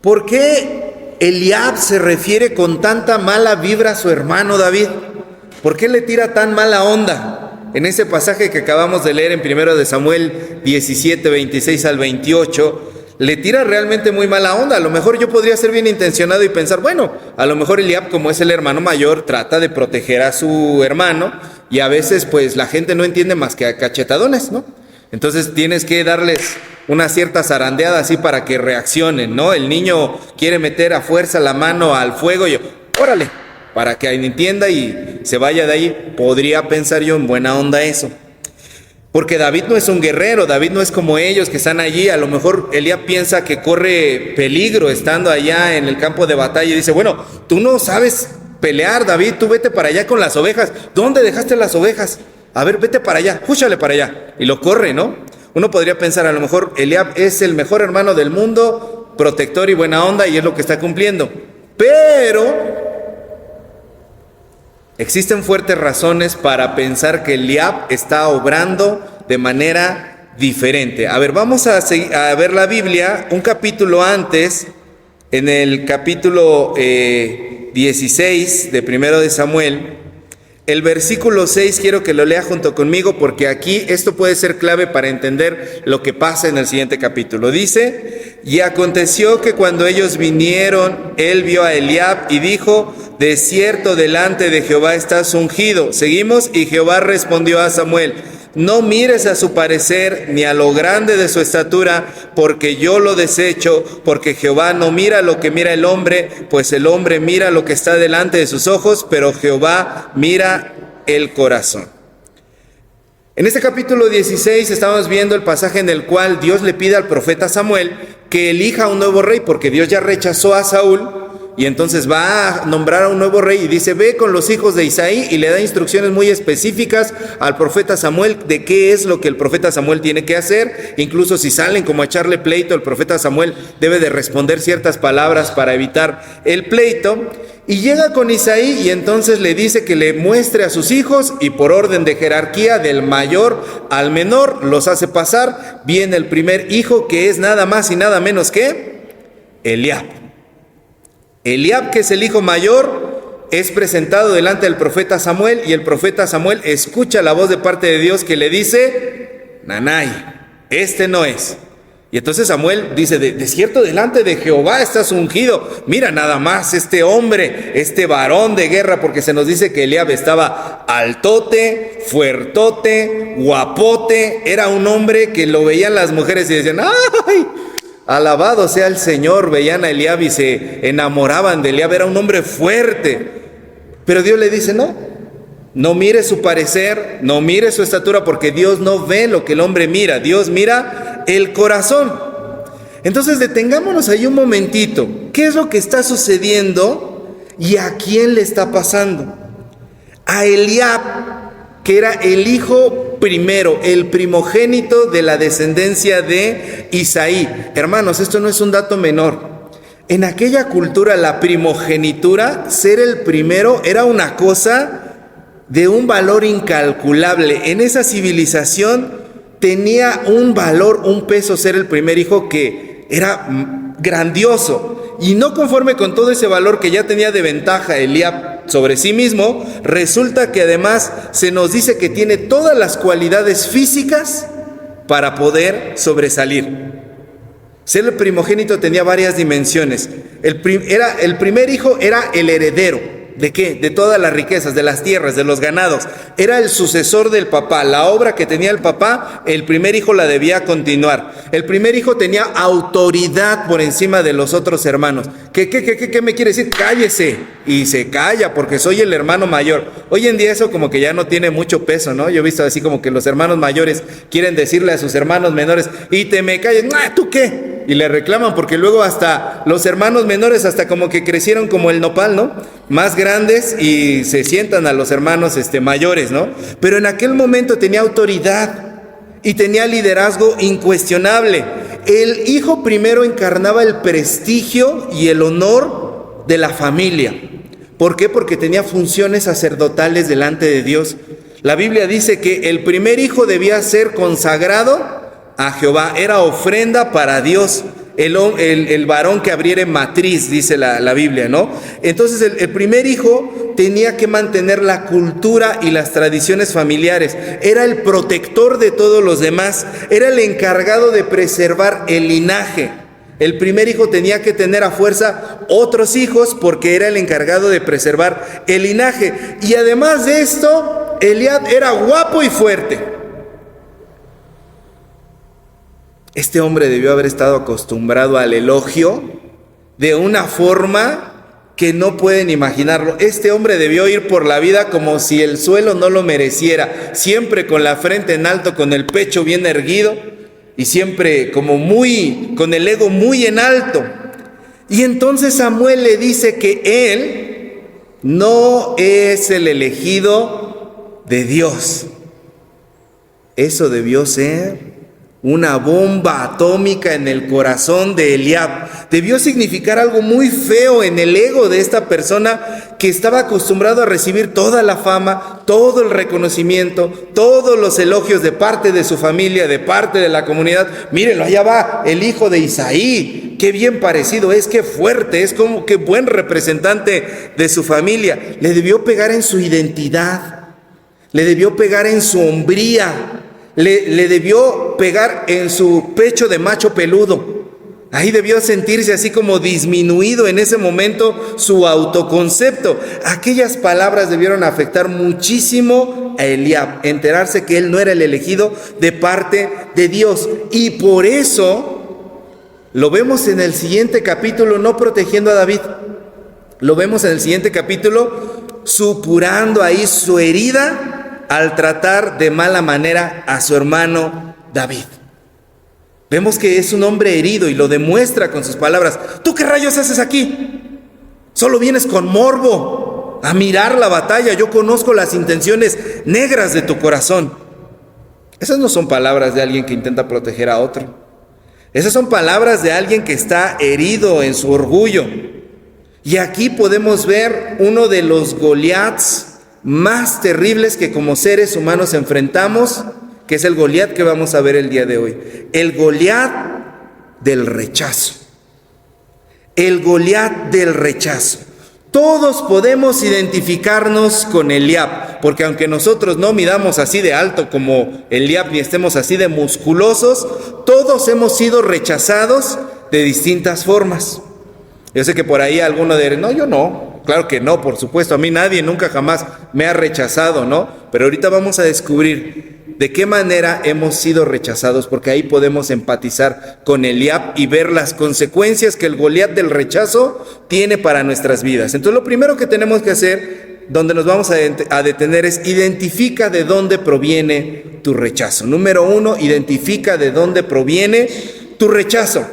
¿Por qué Eliab se refiere con tanta mala vibra a su hermano David? ¿Por qué le tira tan mala onda? En ese pasaje que acabamos de leer en 1 de Samuel 17, 26 al 28, le tira realmente muy mala onda. A lo mejor yo podría ser bien intencionado y pensar, bueno, a lo mejor Eliab, como es el hermano mayor, trata de proteger a su hermano, y a veces pues la gente no entiende más que a cachetadones, ¿no? Entonces tienes que darles una cierta zarandeada así para que reaccionen, ¿no? El niño quiere meter a fuerza la mano al fuego y yo, órale, para que entienda y se vaya de ahí. Podría pensar yo en buena onda eso. Porque David no es un guerrero, David no es como ellos que están allí. A lo mejor Eliab piensa que corre peligro estando allá en el campo de batalla y dice, bueno, tú no sabes pelear, David, tú vete para allá con las ovejas. ¿Dónde dejaste las ovejas? A ver, vete para allá, júchale para allá. Y lo corre, ¿no? Uno podría pensar, a lo mejor Eliab es el mejor hermano del mundo, protector y buena onda, y es lo que está cumpliendo. Pero existen fuertes razones para pensar que Eliab está obrando de manera diferente. A ver, vamos a ver la Biblia un capítulo antes, en el capítulo 16 de 1 de Samuel. El versículo 6 quiero que lo lea junto conmigo, porque aquí esto puede ser clave para entender lo que pasa en el siguiente capítulo. Dice, y aconteció que cuando ellos vinieron, él vio a Eliab y dijo, de cierto delante de Jehová estás ungido. Seguimos, y Jehová respondió a Samuel, no mires a su parecer ni a lo grande de su estatura, porque yo lo desecho, porque Jehová no mira lo que mira el hombre, pues el hombre mira lo que está delante de sus ojos, pero Jehová mira el corazón. En este capítulo 16 estamos viendo el pasaje en el cual Dios le pide al profeta Samuel que elija un nuevo rey, porque Dios ya rechazó a Saúl. Y entonces va a nombrar a un nuevo rey y dice, ve con los hijos de Isaí, y le da instrucciones muy específicas al profeta Samuel de qué es lo que el profeta Samuel tiene que hacer. Incluso si salen como a echarle pleito, el profeta Samuel debe de responder ciertas palabras para evitar el pleito. Y llega con Isaí y entonces le dice que le muestre a sus hijos, y por orden de jerarquía del mayor al menor los hace pasar. Viene el primer hijo, que es nada más y nada menos que Eliab. Eliab, que es el hijo mayor, es presentado delante del profeta Samuel, y el profeta Samuel escucha la voz de parte de Dios que le dice, Nanay, este no es. Y entonces Samuel dice, de cierto delante de Jehová estás ungido. Mira nada más este hombre, este varón de guerra, porque se nos dice que Eliab estaba altote, fuertote, guapote. Era un hombre que lo veían las mujeres y decían, ¡ay! Alabado sea el Señor. Veían a Eliab y se enamoraban de Eliab. Era un hombre fuerte. Pero Dios le dice, no mire su parecer, no mire su estatura, porque Dios no ve lo que el hombre mira. Dios mira el corazón. Entonces detengámonos ahí un momentito. ¿Qué es lo que está sucediendo y a quién le está pasando? A Eliab, que era el hijo primero, el primogénito de la descendencia de Isaí. Hermanos, esto no es un dato menor. En aquella cultura, la primogenitura, ser el primero, era una cosa de un valor incalculable. En esa civilización tenía un valor, un peso ser el primer hijo, que era grandioso. Y no conforme con todo ese valor que ya tenía de ventaja Eliab sobre sí mismo, resulta que además se nos dice que tiene todas las cualidades físicas para poder sobresalir. Ser el primogénito tenía varias dimensiones. El primer hijo era el heredero. ¿De qué? De todas las riquezas, de las tierras, de los ganados. Era el sucesor del papá. La obra que tenía el papá, el primer hijo la debía continuar. El primer hijo tenía autoridad por encima de los otros hermanos. ¿Qué me quiere decir? Cállese. Y se calla porque soy el hermano mayor. Hoy en día eso como que ya no tiene mucho peso, ¿no? Yo he visto así como que los hermanos mayores quieren decirle a sus hermanos menores, y te me calles, ¿tú qué? Y le reclaman, porque luego hasta los hermanos menores hasta como que crecieron como el nopal, ¿no? Más grandes, y se sientan a los hermanos mayores, ¿no? Pero en aquel momento tenía autoridad y tenía liderazgo incuestionable. El hijo primero encarnaba el prestigio y el honor de la familia. ¿Por qué? Porque tenía funciones sacerdotales delante de Dios. La Biblia dice que el primer hijo debía ser consagrado a Jehová, era ofrenda para Dios. el varón que abriere matriz, dice la Biblia, ¿no? Entonces el primer hijo tenía que mantener la cultura y las tradiciones familiares. Era el protector de todos los demás. Era el encargado de preservar el linaje. El primer hijo tenía que tener a fuerza otros hijos porque era el encargado de preservar el linaje. Y además de esto, Eliab era guapo y fuerte. Este hombre debió haber estado acostumbrado al elogio de una forma que no pueden imaginarlo. Este hombre debió ir por la vida como si el suelo no lo mereciera, siempre con la frente en alto, con el pecho bien erguido y siempre como con el ego muy en alto. Y entonces Samuel le dice que él no es el elegido de Dios. Eso debió ser una bomba atómica en el corazón de Eliab. Debió significar algo muy feo en el ego de esta persona que estaba acostumbrado a recibir toda la fama, todo el reconocimiento, todos los elogios de parte de su familia, de parte de la comunidad. Mírenlo, allá va el hijo de Isaí. Qué bien parecido es, qué fuerte es, como qué buen representante de su familia. Le debió pegar en su identidad, le debió pegar en su hombría. Le debió pegar en su pecho de macho peludo. Ahí debió sentirse así como disminuido en ese momento su autoconcepto. Aquellas palabras debieron afectar muchísimo a Eliab, enterarse que él no era el elegido de parte de Dios. Y por eso lo vemos en el siguiente capítulo, no protegiendo a David. Lo vemos en el siguiente capítulo supurando ahí su herida al tratar de mala manera a su hermano David. Vemos que es un hombre herido y lo demuestra con sus palabras. ¿Tú qué rayos haces aquí? Solo vienes con morbo a mirar la batalla. Yo conozco las intenciones negras de tu corazón. Esas no son palabras de alguien que intenta proteger a otro. Esas son palabras de alguien que está herido en su orgullo. Y aquí podemos ver uno de los Goliaths más terribles que como seres humanos enfrentamos, que es el Goliat que vamos a ver el día de hoy. El Goliat del rechazo. El Goliat del rechazo. Todos podemos identificarnos con Eliab, porque aunque nosotros no midamos así de alto como Eliab, ni estemos así de musculosos, todos hemos sido rechazados de distintas formas. Yo sé que por ahí alguno dirá, no, yo no. Claro que no, por supuesto, a mí nadie nunca jamás me ha rechazado, ¿no? Pero ahorita vamos a descubrir de qué manera hemos sido rechazados, porque ahí podemos empatizar con Eliab y ver las consecuencias que el Goliat del rechazo tiene para nuestras vidas. Entonces lo primero que tenemos que hacer, donde nos vamos a detener, es identifica de dónde proviene tu rechazo. Número 1, identifica de dónde proviene tu rechazo.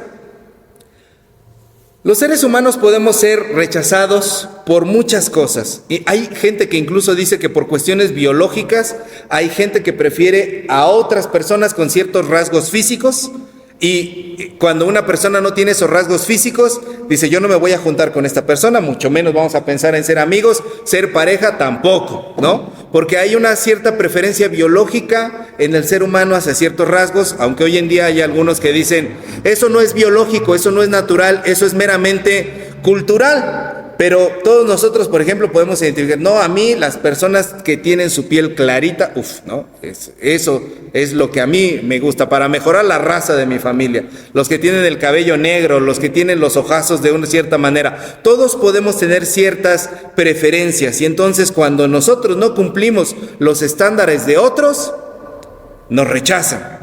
Los seres humanos podemos ser rechazados por muchas cosas. Y hay gente que incluso dice que por cuestiones biológicas, hay gente que prefiere a otras personas con ciertos rasgos físicos. Y cuando una persona no tiene esos rasgos físicos, dice, yo no me voy a juntar con esta persona, mucho menos vamos a pensar en ser amigos, ser pareja tampoco, ¿no? Porque hay una cierta preferencia biológica en el ser humano hacia ciertos rasgos, aunque hoy en día hay algunos que dicen, eso no es biológico, eso no es natural, eso es meramente cultural. Pero todos nosotros, por ejemplo, podemos identificar, no, a mí las personas que tienen su piel clarita, ¿no? Eso es lo que a mí me gusta para mejorar la raza de mi familia. Los que tienen el cabello negro, los que tienen los ojazos de una cierta manera, todos podemos tener ciertas preferencias. Y entonces cuando nosotros no cumplimos los estándares de otros, nos rechazan.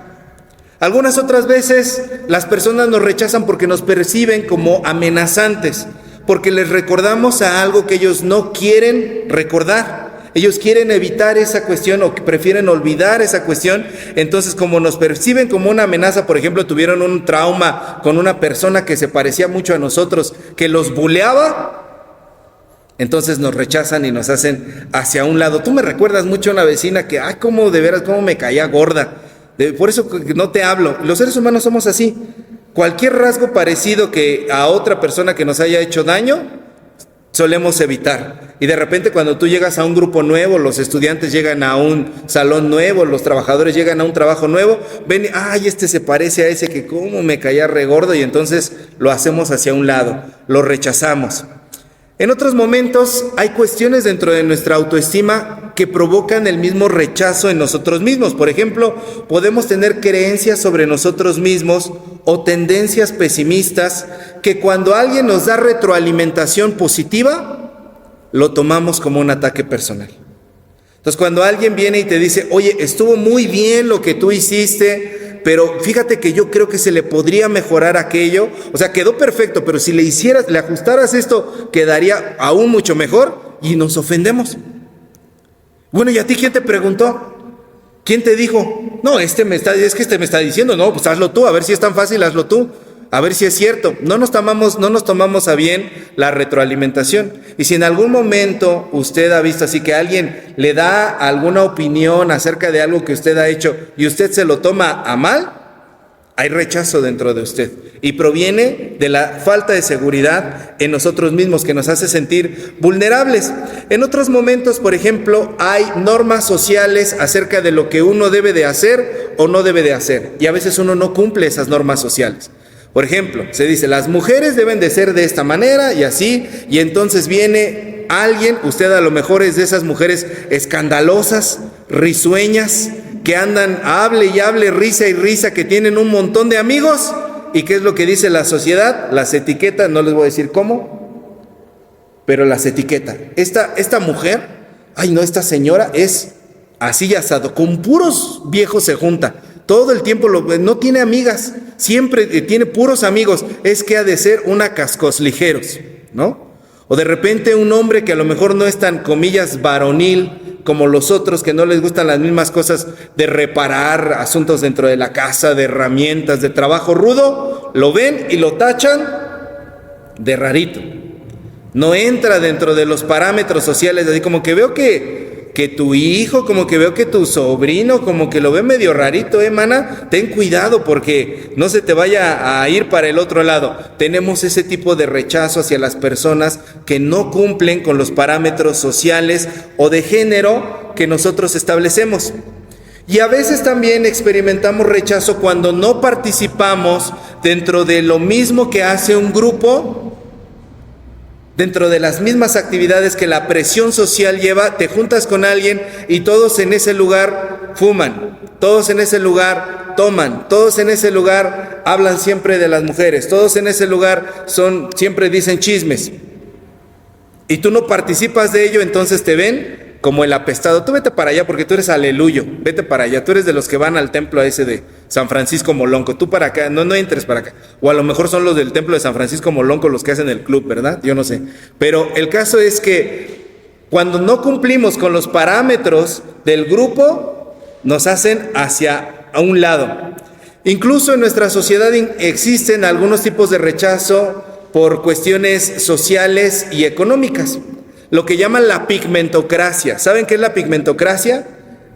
Algunas otras veces las personas nos rechazan porque nos perciben como amenazantes, porque les recordamos a algo que ellos no quieren recordar. Ellos quieren evitar esa cuestión o prefieren olvidar esa cuestión. Entonces, como nos perciben como una amenaza, por ejemplo, tuvieron un trauma con una persona que se parecía mucho a nosotros, que los buleaba, entonces nos rechazan y nos hacen hacia un lado. Tú me recuerdas mucho a una vecina que, cómo de veras, cómo me caía gorda. Por eso no te hablo. Los seres humanos somos así. Cualquier rasgo parecido que a otra persona que nos haya hecho daño, solemos evitar. Y de repente cuando tú llegas a un grupo nuevo, los estudiantes llegan a un salón nuevo, los trabajadores llegan a un trabajo nuevo, ven, ay, este se parece a ese que cómo me caía regordo, y entonces lo hacemos hacia un lado, lo rechazamos. En otros momentos hay cuestiones dentro de nuestra autoestima que provocan el mismo rechazo en nosotros mismos. Por ejemplo, podemos tener creencias sobre nosotros mismos o tendencias pesimistas que cuando alguien nos da retroalimentación positiva, lo tomamos como un ataque personal. Entonces, cuando alguien viene y te dice, oye, estuvo muy bien lo que tú hiciste, pero fíjate que yo creo que se le podría mejorar aquello, o sea, quedó perfecto, pero si le hicieras, le ajustaras esto, quedaría aún mucho mejor, y nos ofendemos. Bueno, ¿y a ti quién te preguntó? ¿Quién te dijo? No, es que este me está diciendo, no, pues hazlo tú, a ver si es tan fácil, hazlo tú. A ver si es cierto. No nos tomamos a bien la retroalimentación. Y si en algún momento usted ha visto así que alguien le da alguna opinión acerca de algo que usted ha hecho y usted se lo toma a mal, hay rechazo dentro de usted. Y proviene de la falta de seguridad en nosotros mismos que nos hace sentir vulnerables. En otros momentos, por ejemplo, hay normas sociales acerca de lo que uno debe de hacer o no debe de hacer. Y a veces uno no cumple esas normas sociales. Por ejemplo, se dice, las mujeres deben de ser de esta manera y así, y entonces viene alguien, usted a lo mejor es de esas mujeres escandalosas, risueñas, que andan, hable y hable, risa y risa, que tienen un montón de amigos, ¿y qué es lo que dice la sociedad? Las etiquetas, no les voy a decir cómo, pero las etiqueta. Esta mujer, ay no, esta señora es así y asado, con puros viejos se junta. Todo el tiempo no tiene amigas, siempre tiene puros amigos, es que ha de ser una cascos ligeros, ¿no? O de repente un hombre que a lo mejor no es tan, comillas, varonil como los otros, que no les gustan las mismas cosas de reparar asuntos dentro de la casa, de herramientas, de trabajo rudo, lo ven y lo tachan de rarito. No entra dentro de los parámetros sociales, así como que veo que tu hijo, como que veo que tu sobrino, como que lo ve medio rarito, mana, ten cuidado porque no se te vaya a ir para el otro lado. Tenemos ese tipo de rechazo hacia las personas que no cumplen con los parámetros sociales o de género que nosotros establecemos. Y a veces también experimentamos rechazo cuando no participamos dentro de lo mismo que hace un grupo, dentro de las mismas actividades que la presión social lleva. Te juntas con alguien y todos en ese lugar fuman, todos en ese lugar toman, todos en ese lugar hablan siempre de las mujeres, todos en ese lugar siempre dicen chismes. Y tú no participas de ello, entonces te ven como el apestado. Tú vete para allá porque tú eres aleluyo, vete para allá, tú eres de los que van al templo ese de San Francisco Molonco, tú para acá, no entres para acá. O a lo mejor son los del templo de San Francisco Molonco los que hacen el club, ¿verdad? Yo no sé. Pero el caso es que cuando no cumplimos con los parámetros del grupo, nos hacen hacia a un lado. Incluso en nuestra sociedad existen algunos tipos de rechazo por cuestiones sociales y económicas. Lo que llaman la pigmentocracia. ¿Saben qué es la pigmentocracia?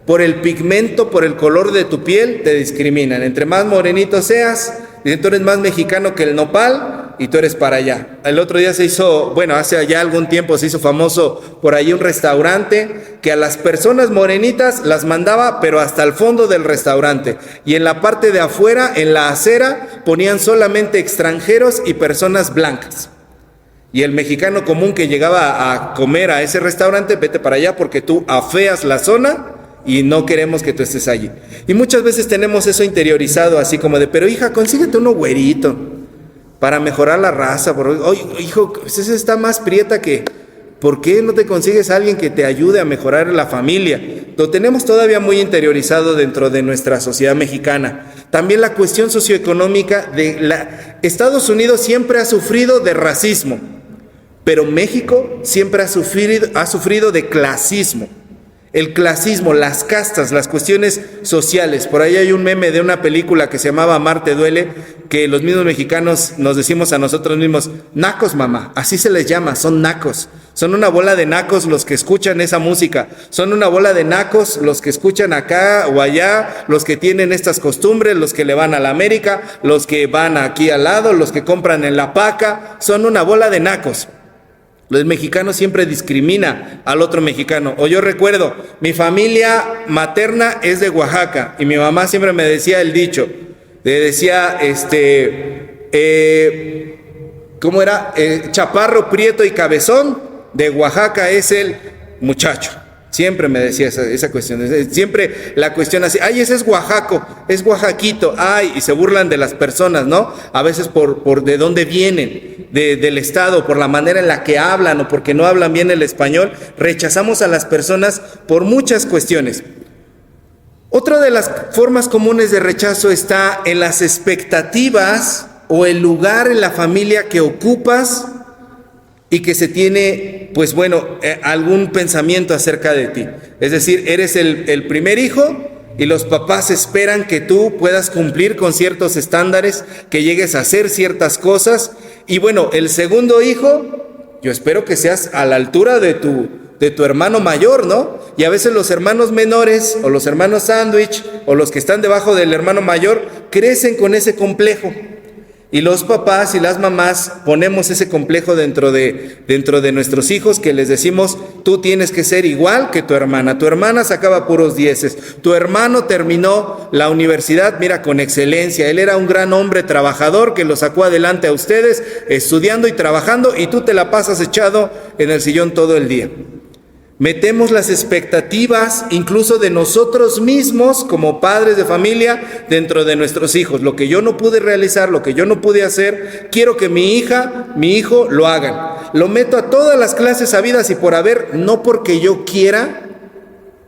Por el pigmento, por el color de tu piel, te discriminan. Entre más morenito seas, dicen, tú eres más mexicano que el nopal y tú eres para allá. El otro día hace ya algún tiempo se hizo famoso por ahí un restaurante que a las personas morenitas las mandaba, pero hasta el fondo del restaurante. Y en la parte de afuera, en la acera, ponían solamente extranjeros y personas blancas. Y el mexicano común que llegaba a comer a ese restaurante, vete para allá porque tú afeas la zona y no queremos que tú estés allí. Y muchas veces tenemos eso interiorizado así como de, pero hija, consíguete uno güerito para mejorar la raza. Oye, hijo, esa está más prieta que... ¿Por qué no te consigues a alguien que te ayude a mejorar la familia? Lo tenemos todavía muy interiorizado dentro de nuestra sociedad mexicana. También la cuestión socioeconómica Estados Unidos siempre ha sufrido de racismo, pero México siempre ha sufrido de clasismo. El clasismo, las castas, las cuestiones sociales. Por ahí hay un meme de una película que se llamaba Amarte Duele, que los mismos mexicanos nos decimos a nosotros mismos, nacos mamá, así se les llama, son nacos. Son una bola de nacos los que escuchan esa música, son una bola de nacos los que escuchan acá o allá, los que tienen estas costumbres, los que le van a la América, los que van aquí al lado, los que compran en la Paca, son una bola de nacos. El mexicano siempre discrimina al otro mexicano. O yo recuerdo, mi familia materna es de Oaxaca y mi mamá siempre me decía el dicho, le decía, ¿cómo era? Chaparro, prieto y cabezón, de Oaxaca es el muchacho. Siempre me decía esa cuestión, siempre la cuestión así, ay, ese es oaxaco, es oaxaquito, ay, y se burlan de las personas, ¿no? A veces por de dónde vienen, del estado, por la manera en la que hablan o porque no hablan bien el español, rechazamos a las personas por muchas cuestiones. Otra de las formas comunes de rechazo está en las expectativas o el lugar en la familia que ocupas y que se tiene, pues bueno, algún pensamiento acerca de ti. Es decir, eres el primer hijo y los papás esperan que tú puedas cumplir con ciertos estándares, que llegues a hacer ciertas cosas. Y bueno, el segundo hijo, yo espero que seas a la altura de tu hermano mayor, ¿no? Y a veces los hermanos menores o los hermanos sándwich o los que están debajo del hermano mayor crecen con ese complejo. Y los papás y las mamás ponemos ese complejo dentro de nuestros hijos, que les decimos, tú tienes que ser igual que tu hermana sacaba puros dieces, tu hermano terminó la universidad, mira, con excelencia, él era un gran hombre trabajador que lo sacó adelante a ustedes, estudiando y trabajando, y tú te la pasas echado en el sillón todo el día. Metemos las expectativas incluso de nosotros mismos como padres de familia dentro de nuestros hijos. Lo que yo no pude realizar, lo que yo no pude hacer, quiero que mi hija, mi hijo lo hagan. Lo meto a todas las clases habidas y por haber, no porque yo quiera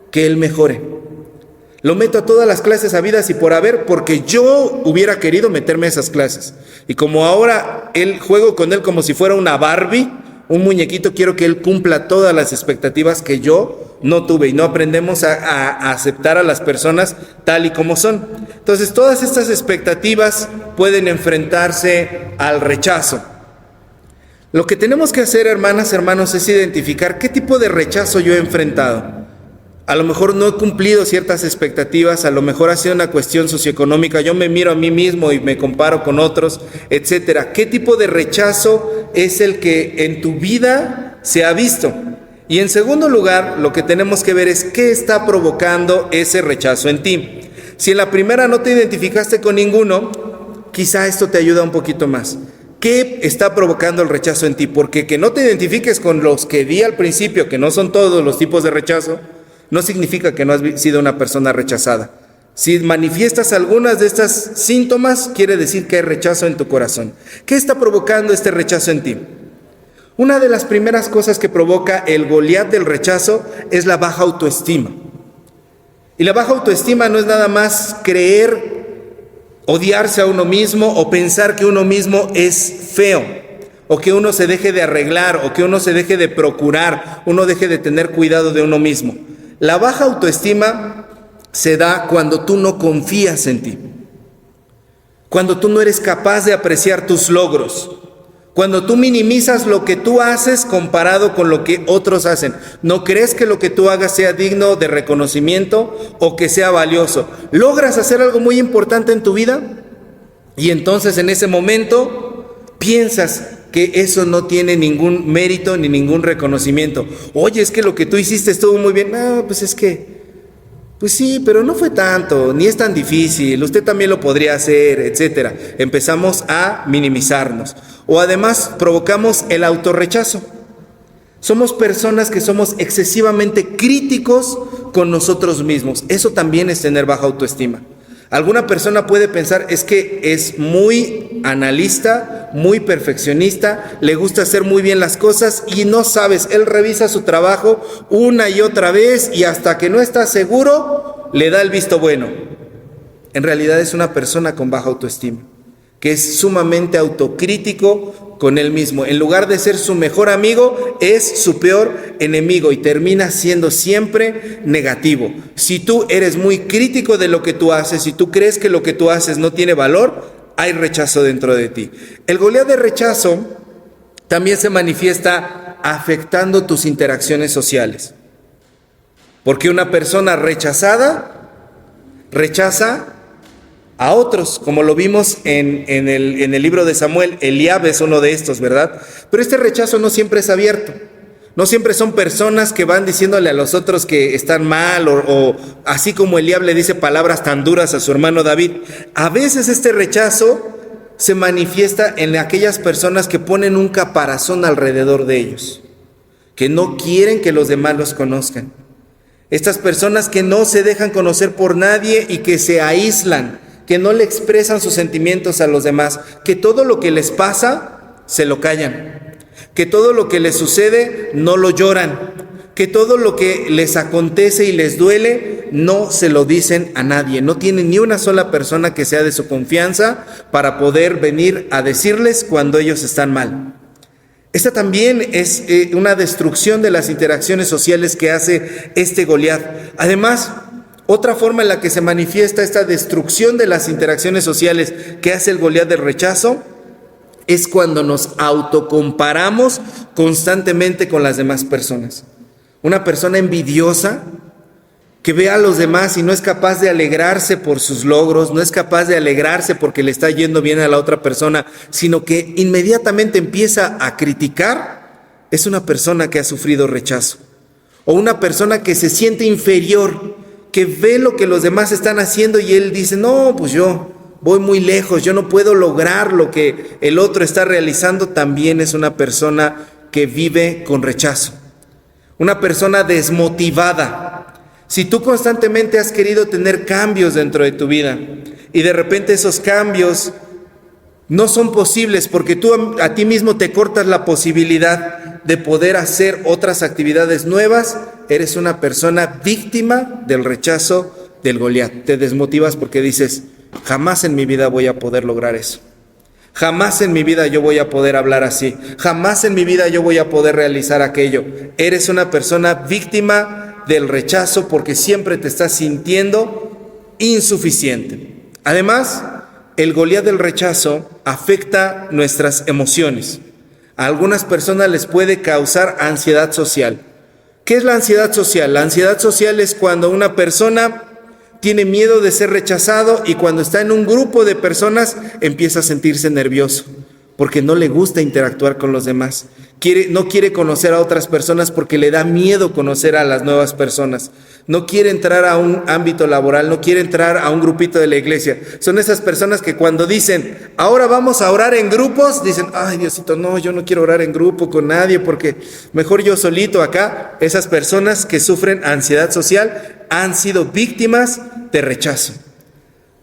que él mejore. Lo meto a todas las clases habidas y por haber porque yo hubiera querido meterme a esas clases. Y como ahora juego con él como si fuera una Barbie, un muñequito, quiero que él cumpla todas las expectativas que yo no tuve, y no aprendemos a aceptar a las personas tal y como son. Entonces, todas estas expectativas pueden enfrentarse al rechazo. Lo que tenemos que hacer, hermanas, hermanos, es identificar qué tipo de rechazo yo he enfrentado. A lo mejor no he cumplido ciertas expectativas, a lo mejor ha sido una cuestión socioeconómica, yo me miro a mí mismo y me comparo con otros, etcétera. ¿Qué tipo de rechazo es el que en tu vida se ha visto? Y en segundo lugar, lo que tenemos que ver es qué está provocando ese rechazo en ti. Si en la primera no te identificaste con ninguno, quizá esto te ayuda un poquito más. ¿Qué está provocando el rechazo en ti? Porque que no te identifiques con los que di al principio, que no son todos los tipos de rechazo, no significa que no has sido una persona rechazada. Si manifiestas algunas de estas síntomas, quiere decir que hay rechazo en tu corazón. ¿Qué está provocando este rechazo en ti? Una de las primeras cosas que provoca el Goliat del rechazo es la baja autoestima. Y la baja autoestima no es nada más creer, odiarse a uno mismo o pensar que uno mismo es feo, o que uno se deje de arreglar, o que uno se deje de procurar, uno deje de tener cuidado de uno mismo. La baja autoestima se da cuando tú no confías en ti, cuando tú no eres capaz de apreciar tus logros, cuando tú minimizas lo que tú haces comparado con lo que otros hacen. No crees que lo que tú hagas sea digno de reconocimiento o que sea valioso. Logras hacer algo muy importante en tu vida y entonces en ese momento piensas que eso no tiene ningún mérito ni ningún reconocimiento. Oye, es que lo que tú hiciste estuvo muy bien. No, pues es que, pues sí, pero no fue tanto, ni es tan difícil, usted también lo podría hacer, etcétera. Empezamos a minimizarnos. O además provocamos el autorrechazo. Somos personas que somos excesivamente críticos con nosotros mismos. Eso también es tener baja autoestima. Alguna persona puede pensar, es que es muy analista, muy perfeccionista, le gusta hacer muy bien las cosas y no sabes, él revisa su trabajo una y otra vez y hasta que no está seguro, le da el visto bueno. En realidad es una persona con baja autoestima, que es sumamente autocrítico con él mismo. En lugar de ser su mejor amigo, es su peor enemigo y termina siendo siempre negativo. Si tú eres muy crítico de lo que tú haces, si tú crees que lo que tú haces no tiene valor, hay rechazo dentro de ti. El Goliat de rechazo también se manifiesta afectando tus interacciones sociales. Porque una persona rechazada rechaza a otros, como lo vimos en el libro de Samuel. Eliab es uno de estos, ¿verdad? Pero este rechazo no siempre es abierto. No siempre son personas que van diciéndole a los otros que están mal o así como Eliab le dice palabras tan duras a su hermano David. A veces este rechazo se manifiesta en aquellas personas que ponen un caparazón alrededor de ellos, que no quieren que los demás los conozcan. Estas personas que no se dejan conocer por nadie y que se aíslan, que no le expresan sus sentimientos a los demás, que todo lo que les pasa se lo callan, que todo lo que les sucede no lo lloran, que todo lo que les acontece y les duele no se lo dicen a nadie. No tienen ni una sola persona que sea de su confianza para poder venir a decirles cuando ellos están mal. Esta también es una destrucción de las interacciones sociales que hace este Goliat. Además, otra forma en la que se manifiesta esta destrucción de las interacciones sociales que hace el Goliat del rechazo es cuando nos autocomparamos constantemente con las demás personas. Una persona envidiosa que ve a los demás y no es capaz de alegrarse por sus logros, no es capaz de alegrarse porque le está yendo bien a la otra persona, sino que inmediatamente empieza a criticar, es una persona que ha sufrido rechazo. O una persona que se siente inferior, que ve lo que los demás están haciendo y él dice, no, pues yo voy muy lejos, yo no puedo lograr lo que el otro está realizando. También es una persona que vive con rechazo, una persona desmotivada. Si tú constantemente has querido tener cambios dentro de tu vida y de repente esos cambios no son posibles porque tú a ti mismo te cortas la posibilidad de poder hacer otras actividades nuevas, eres una persona víctima del rechazo del Goliat. Te desmotivas porque dices, jamás en mi vida voy a poder lograr eso. Jamás en mi vida yo voy a poder hablar así. Jamás en mi vida yo voy a poder realizar aquello. Eres una persona víctima del rechazo porque siempre te estás sintiendo insuficiente. Además, el Goliat del rechazo afecta nuestras emociones. A algunas personas les puede causar ansiedad social. ¿Qué es la ansiedad social? La ansiedad social es cuando una persona tiene miedo de ser rechazado y cuando está en un grupo de personas empieza a sentirse nervioso porque no le gusta interactuar con los demás. No quiere conocer a otras personas porque le da miedo conocer a las nuevas personas. No quiere entrar a un ámbito laboral, no quiere entrar a un grupito de la iglesia. Son esas personas que cuando dicen, ahora vamos a orar en grupos, dicen, ay Diosito, no, yo no quiero orar en grupo con nadie porque mejor yo solito acá. Esas personas que sufren ansiedad social han sido víctimas de rechazo.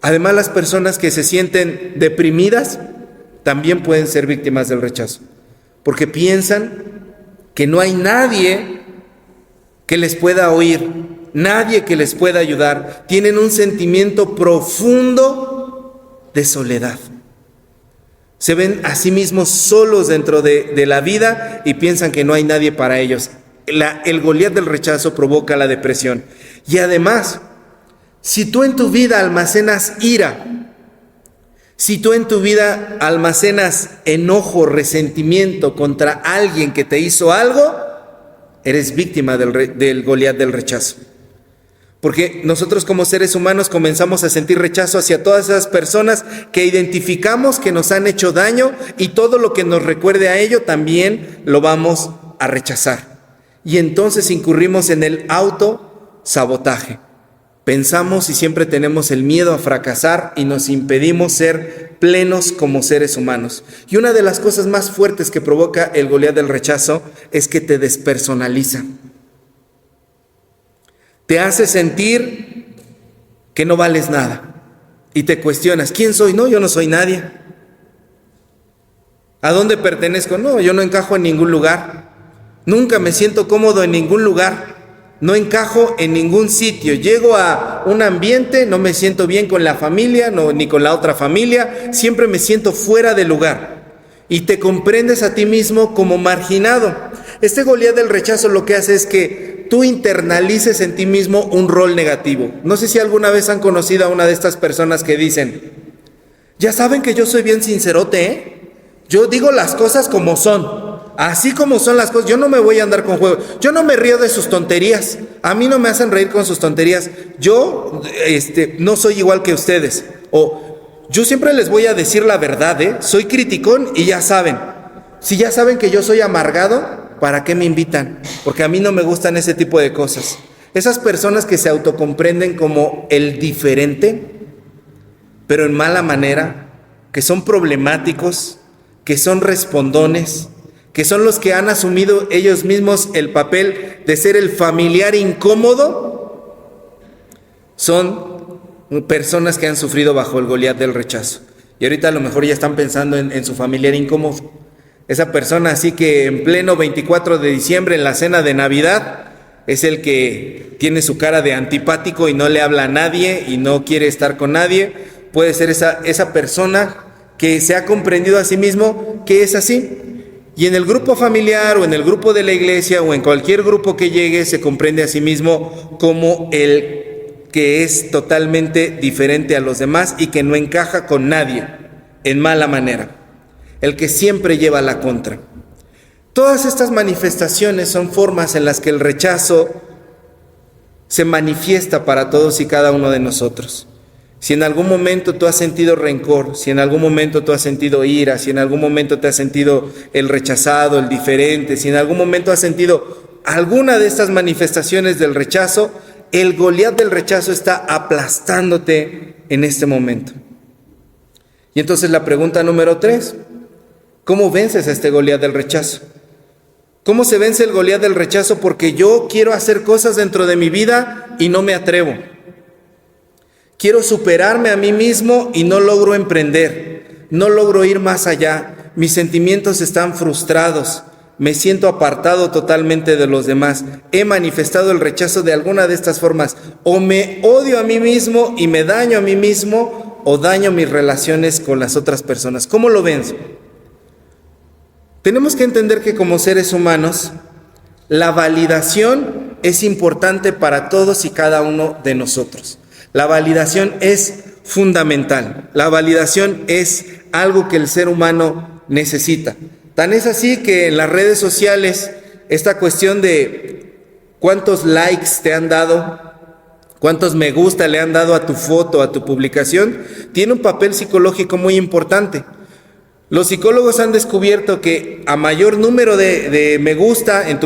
Además, las personas que se sienten deprimidas también pueden ser víctimas del rechazo, porque piensan que no hay nadie que les pueda oír, nadie que les pueda ayudar. Tienen un sentimiento profundo de soledad. Se ven a sí mismos solos dentro de la vida y piensan que no hay nadie para ellos. El Goliat del rechazo provoca la depresión. Y además, si tú en tu vida almacenas ira, si tú en tu vida almacenas enojo, resentimiento contra alguien que te hizo algo, eres víctima del Goliat del rechazo. Porque nosotros como seres humanos comenzamos a sentir rechazo hacia todas esas personas que identificamos que nos han hecho daño y todo lo que nos recuerde a ello también lo vamos a rechazar. Y entonces incurrimos en el autosabotaje. Pensamos y siempre tenemos el miedo a fracasar y nos impedimos ser plenos como seres humanos. Y una de las cosas más fuertes que provoca el Goliat del rechazo es que te despersonaliza. Te hace sentir que no vales nada y te cuestionas, ¿quién soy? No, yo no soy nadie. ¿A dónde pertenezco? No, yo no encajo en ningún lugar. Nunca me siento cómodo en ningún lugar. No encajo en ningún sitio. Llego a un ambiente, no me siento bien con la familia, ni con la otra familia. Siempre me siento fuera de lugar. Y te comprendes a ti mismo como marginado. Este Goliat del rechazo lo que hace es que tú internalices en ti mismo un rol negativo. No sé si alguna vez han conocido a una de estas personas que dicen, ya saben que yo soy bien sincerote, ¿eh? Yo digo las cosas como son. Así como son las cosas, yo no me voy a andar con juegos. Yo no me río de sus tonterías. A mí no me hacen reír con sus tonterías. Yo no soy igual que ustedes. O yo siempre les voy a decir la verdad, soy criticón y ya saben. Si ya saben que yo soy amargado, ¿para qué me invitan? Porque a mí no me gustan ese tipo de cosas. Esas personas que se autocomprenden como el diferente, pero en mala manera, que son problemáticos, que son respondones, que son los que han asumido ellos mismos el papel de ser el familiar incómodo, son personas que han sufrido bajo el Goliat del rechazo. Y ahorita a lo mejor ya están pensando en su familiar incómodo. Esa persona así que en pleno 24 de diciembre, en la cena de Navidad, es el que tiene su cara de antipático y no le habla a nadie y no quiere estar con nadie. Puede ser esa persona que se ha comprendido a sí mismo que es así. Y en el grupo familiar o en el grupo de la iglesia o en cualquier grupo que llegue se comprende a sí mismo como el que es totalmente diferente a los demás y que no encaja con nadie en mala manera. El que siempre lleva la contra. Todas estas manifestaciones son formas en las que el rechazo se manifiesta para todos y cada uno de nosotros. Si en algún momento tú has sentido rencor, si en algún momento tú has sentido ira, si en algún momento te has sentido el rechazado, el diferente, si en algún momento has sentido alguna de estas manifestaciones del rechazo, el Goliat del rechazo está aplastándote en este momento. Y entonces la pregunta número 3, ¿cómo vences a este Goliat del rechazo? ¿Cómo se vence el Goliat del rechazo? Porque yo quiero hacer cosas dentro de mi vida y no me atrevo. Quiero superarme a mí mismo y no logro emprender. No logro ir más allá. Mis sentimientos están frustrados. Me siento apartado totalmente de los demás. He manifestado el rechazo de alguna de estas formas. O me odio a mí mismo y me daño a mí mismo, o daño mis relaciones con las otras personas. ¿Cómo lo venzo? Tenemos que entender que como seres humanos, la validación es importante para todos y cada uno de nosotros. La validación es fundamental. La validación es algo que el ser humano necesita. Tan es así que en las redes sociales, esta cuestión de cuántos likes te han dado, cuántos me gusta le han dado a tu foto, a tu publicación, tiene un papel psicológico muy importante. Los psicólogos han descubierto que a mayor número de me gusta en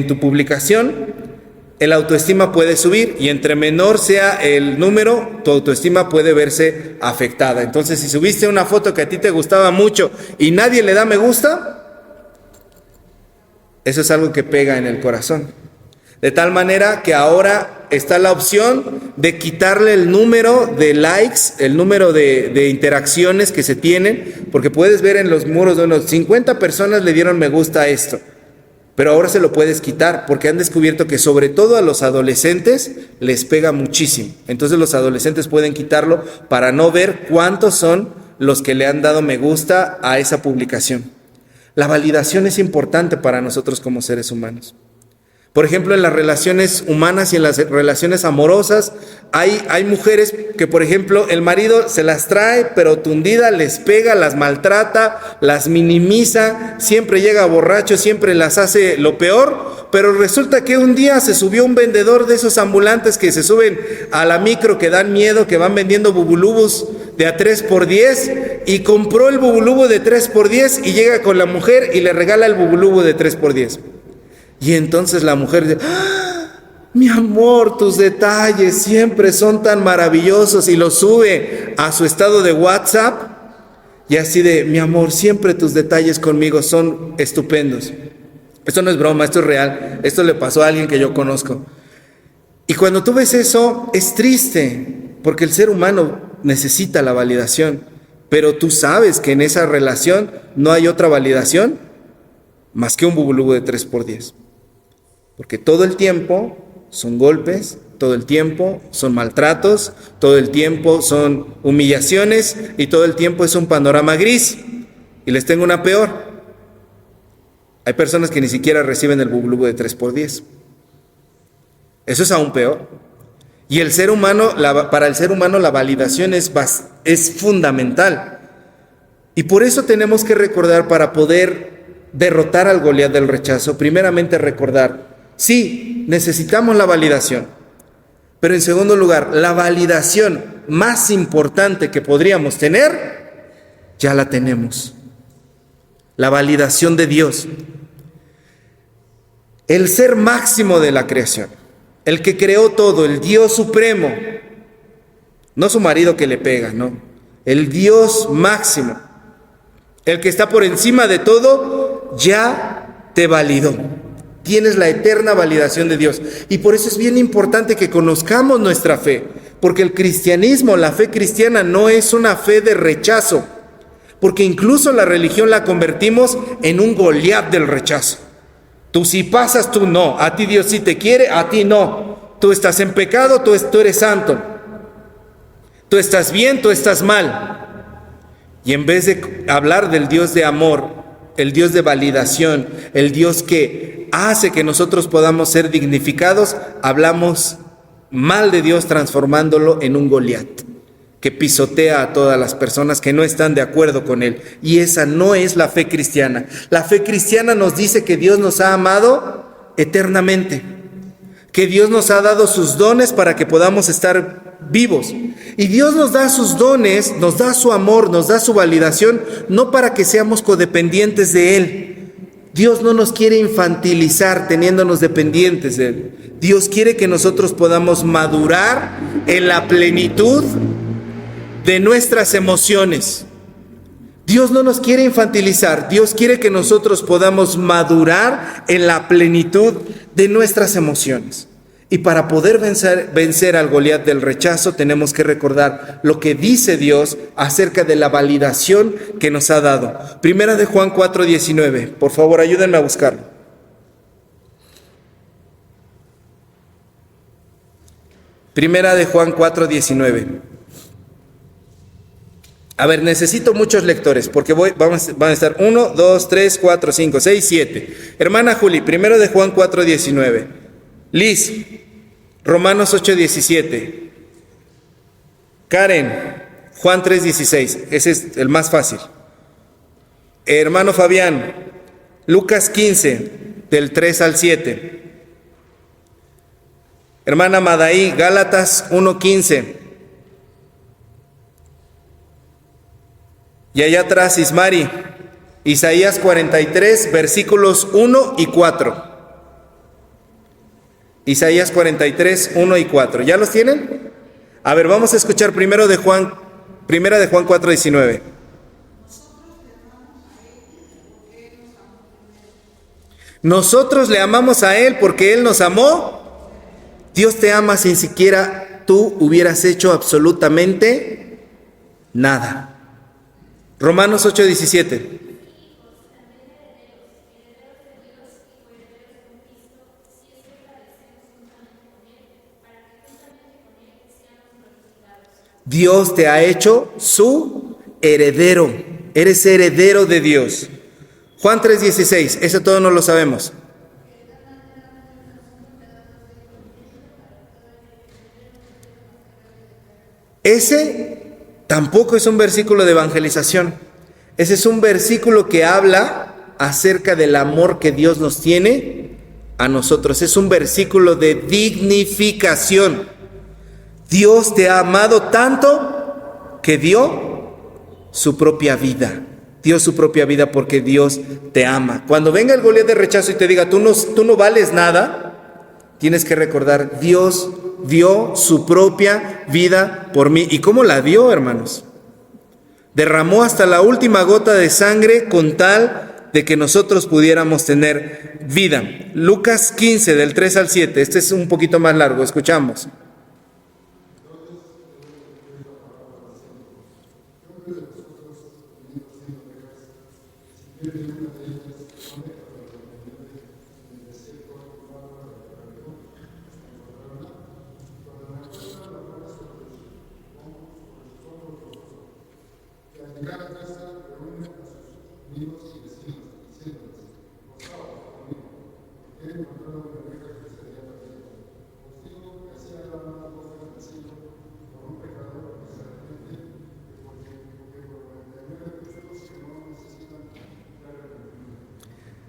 tu publicación, el autoestima puede subir, y entre menor sea el número, tu autoestima puede verse afectada. Entonces, si subiste una foto que a ti te gustaba mucho y nadie le da me gusta, eso es algo que pega en el corazón. De tal manera que ahora está la opción de quitarle el número de likes, el número de interacciones que se tienen, porque puedes ver en los muros de unos 50 personas le dieron me gusta a esto. Pero ahora se lo puedes quitar porque han descubierto que sobre todo a los adolescentes les pega muchísimo. Entonces los adolescentes pueden quitarlo para no ver cuántos son los que le han dado me gusta a esa publicación. La validación es importante para nosotros como seres humanos. Por ejemplo, en las relaciones humanas y en las relaciones amorosas, hay mujeres que, por ejemplo, el marido se las trae, pero tundida, les pega, las maltrata, las minimiza, siempre llega borracho, siempre las hace lo peor, pero resulta que un día se subió un vendedor de esos ambulantes que se suben a la micro que dan miedo, que van vendiendo bubulubus de a 3x10, y compró el bubulubu de 3x10 y llega con la mujer y le regala el bubulubu de 3x10. Y entonces la mujer dice, ¡ah, mi amor, tus detalles siempre son tan maravillosos! Y lo sube a su estado de WhatsApp y así de, mi amor, siempre tus detalles conmigo son estupendos. Esto no es broma, esto es real. Esto le pasó a alguien que yo conozco. Y cuando tú ves eso, es triste, porque el ser humano necesita la validación. Pero tú sabes que en esa relación no hay otra validación más que un bubulubu de 3x10. Porque todo el tiempo son golpes, todo el tiempo son maltratos, todo el tiempo son humillaciones y todo el tiempo es un panorama gris. Y les tengo una peor. Hay personas que ni siquiera reciben el bubulubu de 3x10. Eso es aún peor. Y el ser humano, para el ser humano la validación es fundamental. Y por eso tenemos que recordar, para poder derrotar al Goliat del rechazo, primeramente recordar, sí, necesitamos la validación, pero en segundo lugar, la validación más importante que podríamos tener, ya la tenemos. La validación de Dios. El ser máximo de la creación, el que creó todo, el Dios supremo, no su marido que le pega, no, el Dios máximo, el que está por encima de todo, ya te validó. Tienes la eterna validación de Dios. Y por eso es bien importante que conozcamos nuestra fe, porque el cristianismo, la fe cristiana, no es una fe de rechazo, porque incluso la religión la convertimos en un Goliat del rechazo. Tú sí pasas, tú no. A ti Dios sí te quiere, a ti no. Tú estás en pecado, tú eres santo. Tú estás bien, tú estás mal. Y en vez de hablar del Dios de amor, el Dios de validación, el Dios que hace que nosotros podamos ser dignificados, hablamos mal de Dios transformándolo en un Goliat que pisotea a todas las personas que no están de acuerdo con él. Y esa no es la fe cristiana. La fe cristiana nos dice que Dios nos ha amado eternamente, que Dios nos ha dado sus dones para que podamos estar vivos. Y Dios nos da sus dones, nos da su amor, nos da su validación, no para que seamos codependientes de Él. Dios no nos quiere infantilizar teniéndonos dependientes de Él. Dios quiere que nosotros podamos madurar en la plenitud de nuestras emociones. Dios no nos quiere infantilizar. Dios quiere que nosotros podamos madurar en la plenitud de nuestras emociones. Y para poder vencer al Goliat del rechazo, tenemos que recordar lo que dice Dios acerca de la validación que nos ha dado. Primera de Juan 4:19. Por favor, ayúdenme a buscarlo. Primera de Juan 4:19. A ver, necesito muchos lectores porque van a estar 1, 2, 3, 4, 5, 6, 7. Hermana Juli, primero de Juan 4:19. Liz, Romanos 8:17. Karen, Juan 3:16. Ese es el más fácil. Hermano Fabián, Lucas 15, del 3 al 7. Hermana Madaí, Gálatas 1:15. Y allá atrás, Ismari, Isaías 43, versículos 1 y 4. Isaías 43, 1 y 4. ¿Ya los tienen? A ver, vamos a escuchar primera de Juan 4:19. Nosotros le amamos a Él porque Él nos amó. Dios te ama sin siquiera tú hubieras hecho absolutamente nada. Romanos 8:17. Dios te ha hecho su heredero. Eres heredero de Dios. Juan 3:16. Eso todo no lo sabemos. Ese tampoco es un versículo de evangelización. Ese es un versículo que habla acerca del amor que Dios nos tiene a nosotros. Es un versículo de dignificación. Dios te ha amado tanto que dio su propia vida. Dio su propia vida porque Dios te ama. Cuando venga el Goliat de rechazo y te diga, tú no vales nada, tienes que recordar, Dios dio su propia vida por mí. ¿Y cómo la dio, hermanos? Derramó hasta la última gota de sangre con tal de que nosotros pudiéramos tener vida. Lucas 15, del 3 al 7. Este es un poquito más largo, escuchamos.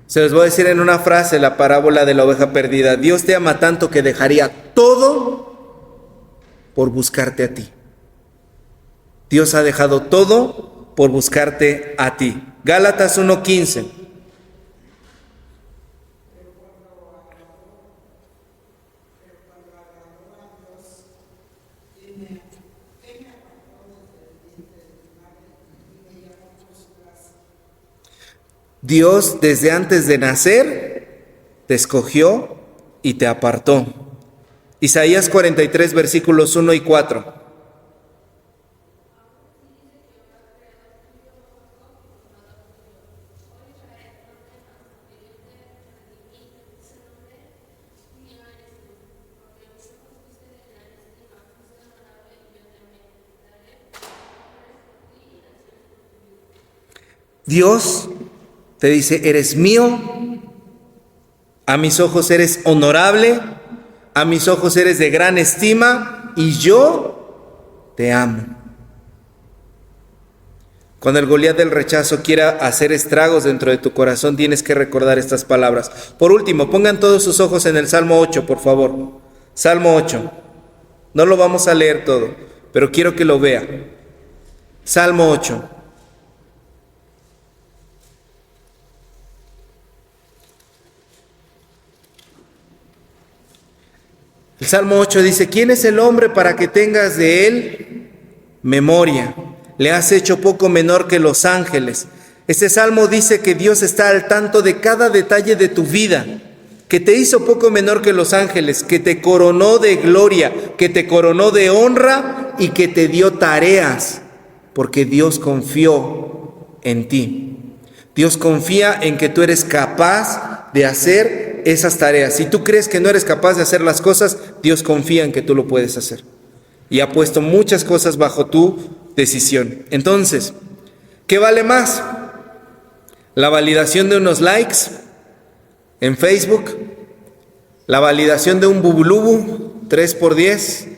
Se los voy a decir en una frase, la parábola de la oveja perdida. Dios te ama tanto que dejaría todo por buscarte a ti. Dios ha dejado todo por buscarte a ti. Gálatas 1:15. Dios desde antes de nacer te escogió y te apartó. Isaías 43, versículos 1 y 4. Dios te dice, eres mío, a mis ojos eres honorable, a mis ojos eres de gran estima y yo te amo. Cuando el Goliat del rechazo quiera hacer estragos dentro de tu corazón, tienes que recordar estas palabras. Por último, pongan todos sus ojos en el Salmo 8, por favor. Salmo 8. No lo vamos a leer todo, pero quiero que lo vean. Salmo 8. El Salmo 8 dice, ¿quién es el hombre para que tengas de él memoria? Le has hecho poco menor que los ángeles. Este salmo dice que Dios está al tanto de cada detalle de tu vida, que te hizo poco menor que los ángeles, que te coronó de gloria, que te coronó de honra y que te dio tareas, porque Dios confió en ti. Dios confía en que tú eres capaz de hacer esas tareas. Si tú crees que no eres capaz de hacer las cosas, Dios confía en que tú lo puedes hacer. Y ha puesto muchas cosas bajo tu decisión. Entonces, ¿qué vale más? ¿La validación de unos likes en Facebook? ¿La validación de un bubulubu 3x10?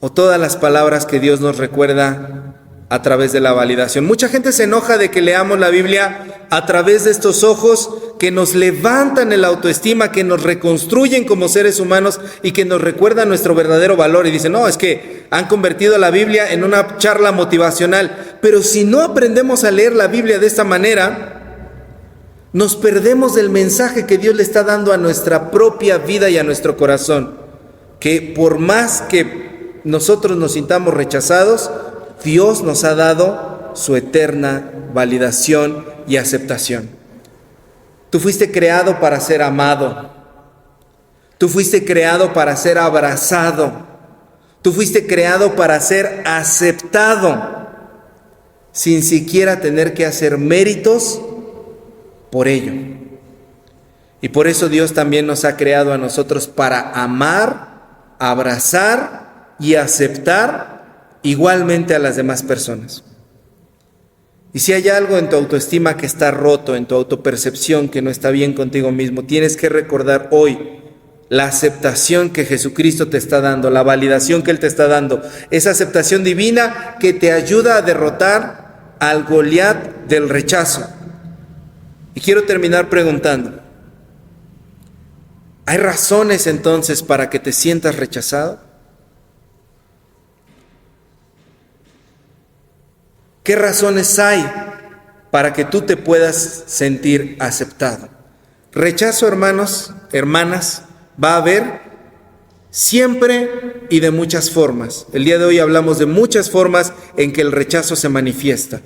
¿O todas las palabras que Dios nos recuerda a través de la validación? Mucha gente se enoja de que leamos la Biblia a través de estos ojos que nos levantan el autoestima, que nos reconstruyen como seres humanos y que nos recuerdan nuestro verdadero valor. Y dicen, no, es que han convertido la Biblia en una charla motivacional. Pero si no aprendemos a leer la Biblia de esta manera, nos perdemos del mensaje que Dios le está dando a nuestra propia vida y a nuestro corazón. Que por más que nosotros nos sintamos rechazados, Dios nos ha dado su eterna validación y aceptación. Tú fuiste creado para ser amado. Tú fuiste creado para ser abrazado. Tú fuiste creado para ser aceptado, sin siquiera tener que hacer méritos por ello. Y por eso Dios también nos ha creado a nosotros para amar, abrazar y aceptar igualmente a las demás personas. Y si hay algo en tu autoestima que está roto, en tu autopercepción que no está bien contigo mismo, tienes que recordar hoy la aceptación que Jesucristo te está dando, la validación que Él te está dando, esa aceptación divina que te ayuda a derrotar al Goliat del rechazo. Y quiero terminar preguntando, ¿hay razones entonces para que te sientas rechazado? ¿Qué razones hay para que tú te puedas sentir aceptado? Rechazo, hermanos, hermanas, va a haber siempre y de muchas formas. El día de hoy hablamos de muchas formas en que el rechazo se manifiesta.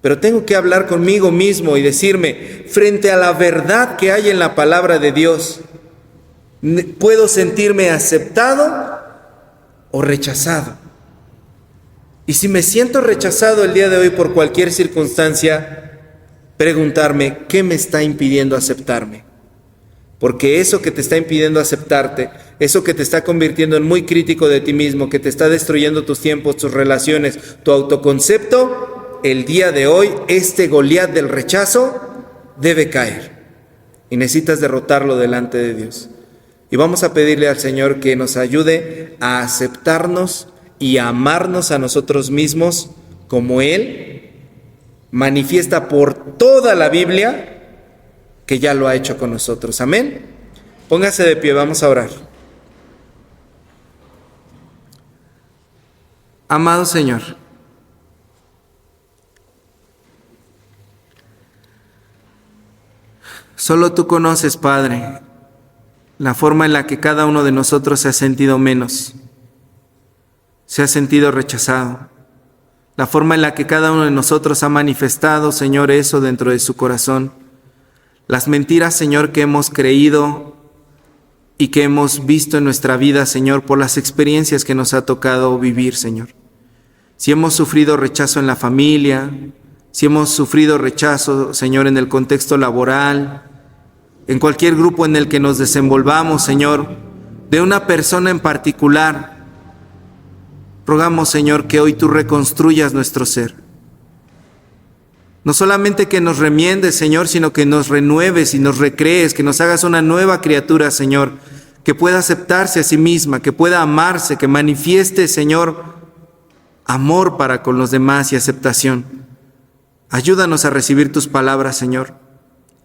Pero tengo que hablar conmigo mismo y decirme, frente a la verdad que hay en la palabra de Dios, ¿puedo sentirme aceptado o rechazado? Y si me siento rechazado el día de hoy por cualquier circunstancia, preguntarme, ¿qué me está impidiendo aceptarme? Porque eso que te está impidiendo aceptarte, eso que te está convirtiendo en muy crítico de ti mismo, que te está destruyendo tus tiempos, tus relaciones, tu autoconcepto, el día de hoy, este Goliat del rechazo debe caer. Y necesitas derrotarlo delante de Dios. Y vamos a pedirle al Señor que nos ayude a aceptarnos y a amarnos a nosotros mismos como Él manifiesta por toda la Biblia que ya lo ha hecho con nosotros. Amén. Póngase de pie, vamos a orar. Amado Señor, Solo tú conoces, Padre, la forma en la que cada uno de nosotros se ha sentido menos, se ha sentido rechazado, la forma en la que cada uno de nosotros ha manifestado, Señor, eso dentro de su corazón, las mentiras, Señor, que hemos creído y que hemos visto en nuestra vida, Señor, por las experiencias que nos ha tocado vivir, Señor. Si hemos sufrido rechazo en la familia, si hemos sufrido rechazo, Señor, en el contexto laboral, en cualquier grupo en el que nos desenvolvamos, Señor, de una persona en particular, rogamos, Señor, que hoy tú reconstruyas nuestro ser. No solamente que nos remiendes, Señor, sino que nos renueves y nos recrees, que nos hagas una nueva criatura, Señor, que pueda aceptarse a sí misma, que pueda amarse, que manifieste, Señor, amor para con los demás y aceptación. Ayúdanos a recibir tus palabras, Señor.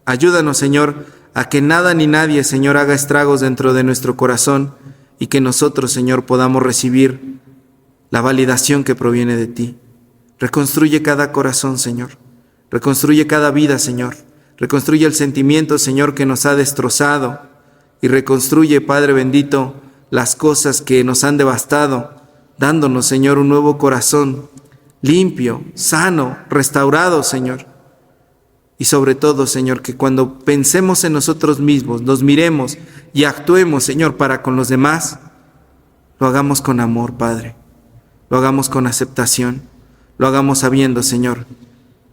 Ayúdanos, Señor, a que nada ni nadie, Señor, haga estragos dentro de nuestro corazón y que nosotros, Señor, podamos recibir la validación que proviene de ti. Reconstruye cada corazón, Señor. Reconstruye cada vida, Señor. Reconstruye el sentimiento, Señor, que nos ha destrozado. Y reconstruye, Padre bendito, las cosas que nos han devastado, dándonos, Señor, un nuevo corazón, limpio, sano, restaurado, Señor. Y sobre todo, Señor, que cuando pensemos en nosotros mismos, nos miremos y actuemos, Señor, para con los demás, lo hagamos con amor, Padre. Lo hagamos con aceptación. Lo hagamos sabiendo, Señor,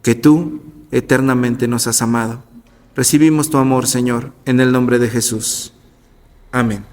que tú eternamente nos has amado. Recibimos tu amor, Señor, en el nombre de Jesús. Amén.